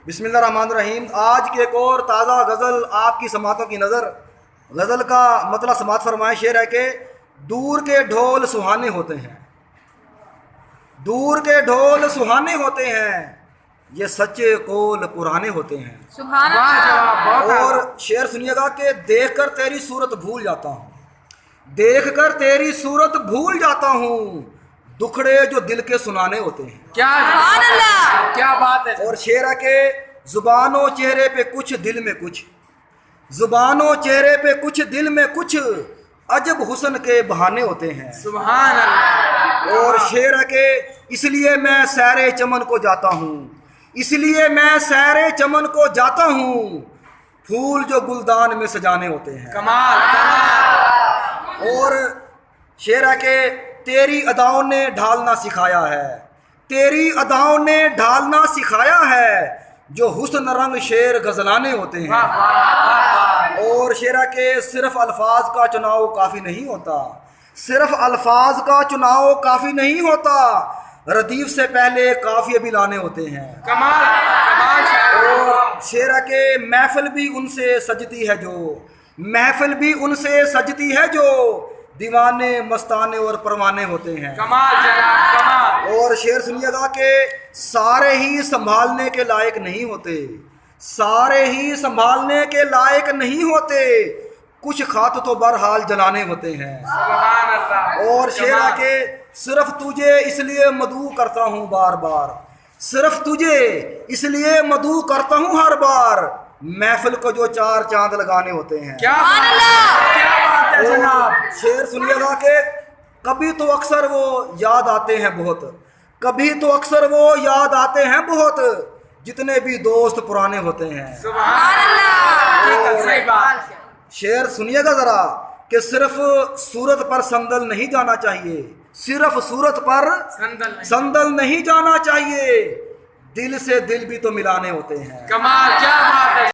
بسم اللہ الرحمن الرحیم۔ آج کی ایک اور تازہ غزل آپ کی سماعتوں کی نظر۔ غزل کا مطلب سماعت فرمائے، شعر ہے کہ دور کے ڈھول سہانے ہوتے ہیں، دور کے ڈھول سہانے ہوتے ہیں، یہ سچے قول پرانے ہوتے ہیں۔ سبحان اللہ۔ اور شعر سنیے گا کہ دیکھ کر تیری صورت بھول جاتا ہوں، دیکھ کر تیری صورت بھول جاتا ہوں، دکھڑے جو دل کے سنانے ہوتے ہیں۔ سبحان اللہ، کیا بات ہے۔ اور شعر ہے کہ زبان و چہرے پہ کچھ دل میں کچھ، زبان و چہرے پہ کچھ دل میں کچھ، عجب حسن کے بہانے ہوتے ہیں۔ سبحان اللہ۔ اور شعر ہے کہ اس لیے میں سیر چمن کو جاتا ہوں، اس لیے میں سیر چمن کو جاتا ہوں، پھول جو گلدان میں سجانے ہوتے ہیں۔ کمال کمال۔ اور شعر ہے کہ تیری اداؤں نے ڈھالنا سکھایا ہے، تیری اداؤں نے ڈھالنا سکھایا ہے، جو حسن رنگ شعر غزلانے ہوتے ہیں۔ واہ واہ واہ۔ اور شعر ہے کہ صرف الفاظ کا چناؤ کافی نہیں ہوتا، صرف الفاظ کا چناؤ کافی نہیں ہوتا، ردیف سے پہلے قافیے بھی لانے ہوتے ہیں۔ کمال کمال۔ اور شعر ہے کہ محفل بھی ان سے سجتی ہے جو، محفل بھی ان سے سجتی ہے جو، دیوانے مستانے اور پروانے ہوتے ہیں۔ کمال جناب کمال۔ اور شعر سنیے گا کہ سارے ہی سنبھالنے کے لائق نہیں ہوتے، سارے ہی سنبھالنے کے لائق نہیں ہوتے، کچھ خط تو بہرحال جلانے ہوتے ہیں۔ سبحان اللہ۔ اور شعر ہے کہ صرف تجھے اس لیے مدعو کرتا ہوں بار بار، صرف تجھے اس لیے مدعو کرتا ہوں ہر بار، محفل کو جو چار چاند لگانے ہوتے ہیں۔ کیا بات ہے، کیا بات ہے جناب۔ شعر سنیے گا کہ کبھی تو اکثر وہ یاد آتے ہیں بہت، کبھی تو اکثر وہ یاد آتے ہیں بہت، جتنے بھی دوست پرانے ہوتے ہیں۔ سبحان اللہ۔ صحیح بات۔ شعر سنیے گا ذرا کہ صرف صورت پر سندل نہیں جانا چاہیے، صرف صورت پر سندل نہیں جانا چاہیے، دل سے دل بھی تو ملانے ہوتے ہیں۔ کمال کیا بات ہے۔